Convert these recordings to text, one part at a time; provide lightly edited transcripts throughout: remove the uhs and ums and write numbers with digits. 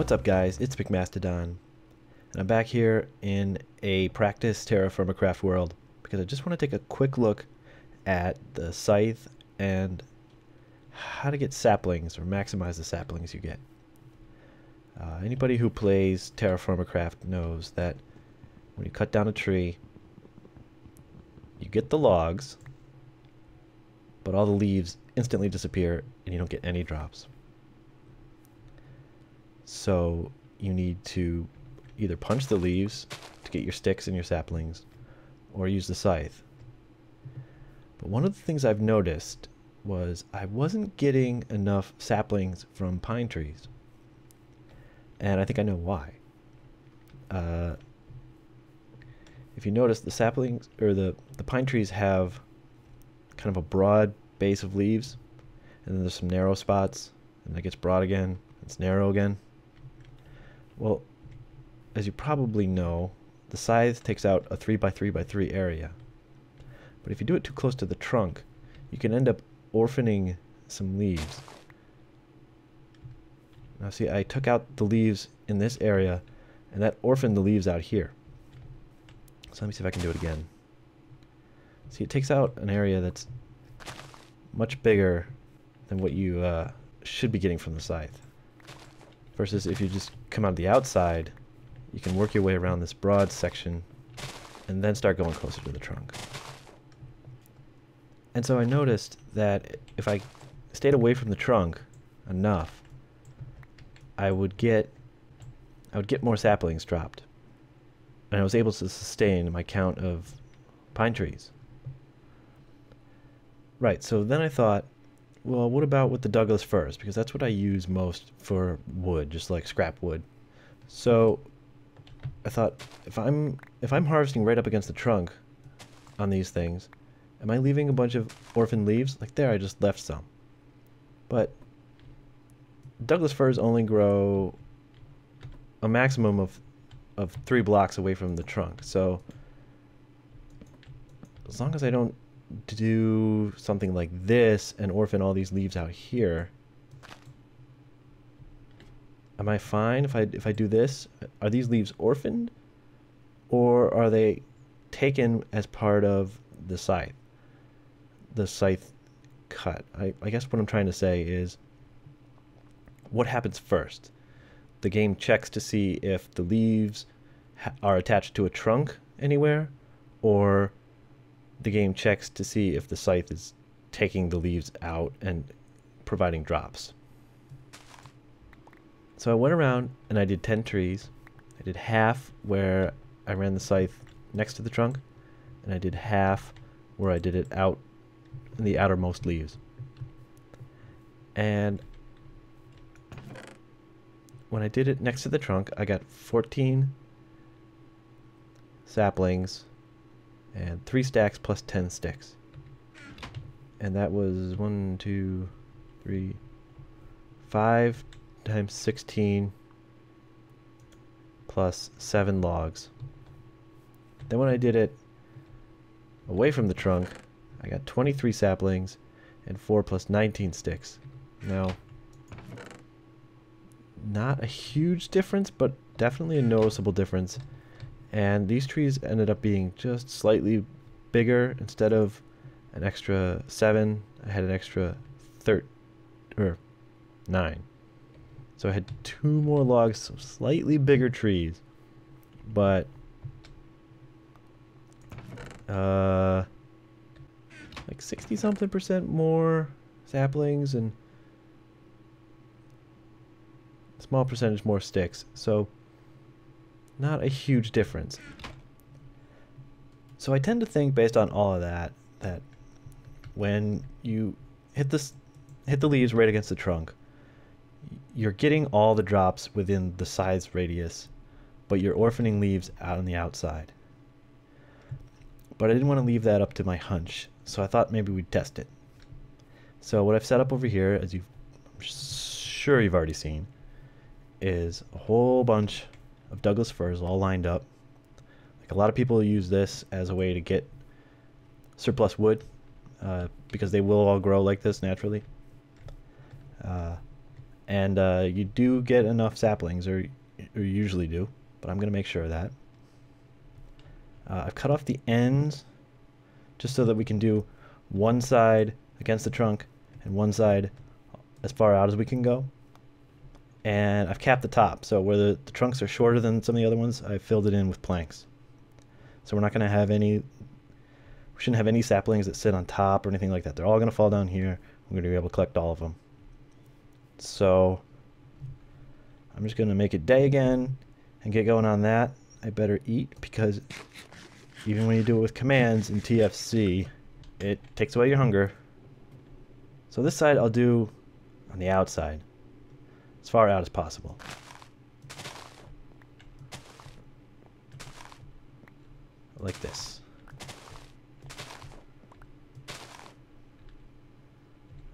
What's up guys, it's Micmastodon, and I'm back here in a practice TerraFirmaCraft world because I just want to take a quick look at the Scythe and how to get saplings or maximize the saplings you get. Anybody who plays TerraFirmaCraft knows that when you cut down a tree, you get the logs, but all the leaves instantly disappear and you don't get any drops. So you need to either punch the leaves to get your sticks and your saplings, or use the scythe. But one of the things I've noticed was I wasn't getting enough saplings from pine trees. And I think I know why. If you notice, the saplings, or the pine trees have kind of a broad base of leaves, and then there's some narrow spots, and it gets broad again, it's narrow again. Well, as you probably know, the scythe takes out a 3x3x3 area. But if you do it too close to the trunk, you can end up orphaning some leaves. Now see, I took out the leaves in this area, and that orphaned the leaves out here. So let me see if I can do it again. See, it takes out an area that's much bigger than what you should be getting from the scythe. Versus if you just come out the outside, you can work your way around this broad section and then start going closer to the trunk. And so I noticed that if I stayed away from the trunk enough, I would get more saplings dropped. And I was able to sustain my count of pine trees. Right, so then I thought, well, what about with the Douglas firs? Because that's what I use most for wood, just like scrap wood. So I thought, if I'm harvesting right up against the trunk on these things, am I leaving a bunch of orphaned leaves? Like there, I just left some. But Douglas firs only grow a maximum of 3 blocks away from the trunk. So as long as I don't do something like this and orphan all these leaves out here, am I fine if I do this? Are these leaves orphaned, or are they taken as part of the scythe cut? I guess what I'm trying to say is, what happens first? The game checks to see if the leaves are attached to a trunk anywhere, or the game checks to see if the scythe is taking the leaves out and providing drops. So I went around and I did 10 trees. I did half where I ran the scythe next to the trunk, and I did half where I did it out in the outermost leaves. And when I did it next to the trunk, I got 14 saplings and 3 stacks plus 10 sticks. And that was 1, 2, 3, 5 times 16 plus 7 logs. Then when I did it away from the trunk, I got 23 saplings and 4 plus 19 sticks. Now, not a huge difference, but definitely a noticeable difference. And these trees ended up being just slightly bigger. Instead of an extra 7, I had an extra 9. So I had 2 more logs, so slightly bigger trees, but like 60-something% more saplings and a small percentage more sticks. So not a huge difference. So I tend to think, based on all of that, that when you hit the leaves right against the trunk, you're getting all the drops within the scythe's radius, but you're orphaning leaves out on the outside. But I didn't want to leave that up to my hunch, so I thought maybe we'd test it. So what I've set up over here, as I'm sure you've already seen, is a whole bunch of Douglas firs all lined up. Like, a lot of people use this as a way to get surplus wood, because they will all grow like this naturally. And you do get enough saplings, or you usually do, but I'm going to make sure of that. I've cut off the ends just so that we can do one side against the trunk and one side as far out as we can go. And I've capped the top, so where the trunks are shorter than some of the other ones, I've filled it in with planks. So we're not going to have any, we shouldn't have any saplings that sit on top or anything like that. They're all going to fall down here. I'm going to be able to collect all of them. So I'm just going to make it day again and get going on that. I better eat, because even when you do it with commands in TFC, it takes away your hunger. So this side I'll do on the outside, as far out as possible. Like this.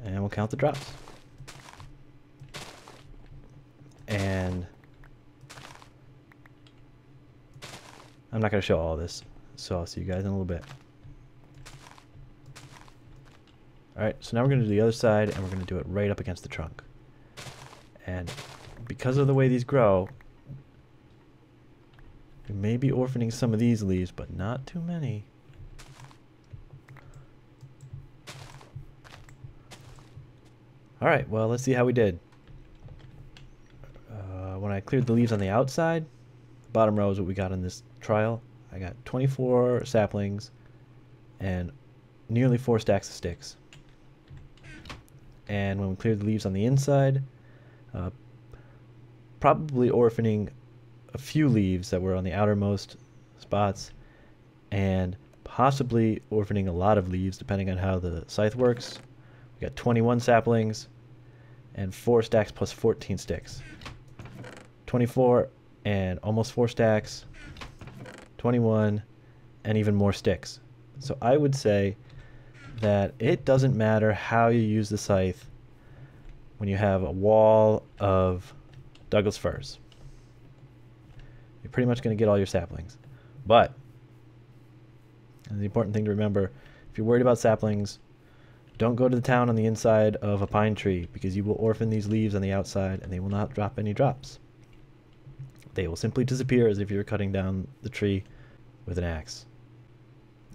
And we'll count the drops. And I'm not going to show all this, so I'll see you guys in a little bit. Alright, so now we're going to do the other side, and we're going to do it right up against the trunk. And because of the way these grow, we may be orphaning some of these leaves, but not too many. Alright, well, let's see how we did. When I cleared the leaves on the outside, the bottom row is what we got in this trial. I got 24 saplings and nearly 4 stacks of sticks. And when we cleared the leaves on the inside, probably orphaning a few leaves that were on the outermost spots, and possibly orphaning a lot of leaves depending on how the scythe works. We got 21 saplings and 4 stacks plus 14 sticks. 24 and almost 4 stacks, 21, and even more sticks. So I would say that it doesn't matter how you use the scythe when you have a wall of Douglas firs. You're pretty much going to get all your saplings. But, and the important thing to remember, if you're worried about saplings, don't go to the town on the inside of a pine tree, because you will orphan these leaves on the outside and they will not drop any drops. They will simply disappear as if you were cutting down the tree with an axe.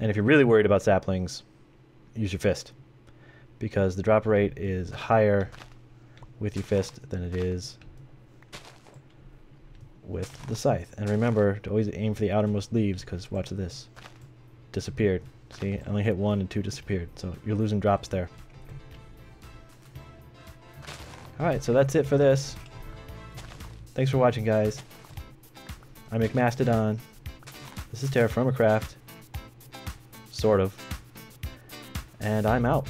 And if you're really worried about saplings, use your fist, because the drop rate is higher with your fist than it is with the scythe. And remember to always aim for the outermost leaves, because watch this. Disappeared. See, I only hit 1 and 2 disappeared, so you're losing drops there. Alright, so that's it for this. Thanks for watching, guys. I'm Micmastodon. This is TerraFirmaCraft. Sort of. And I'm out.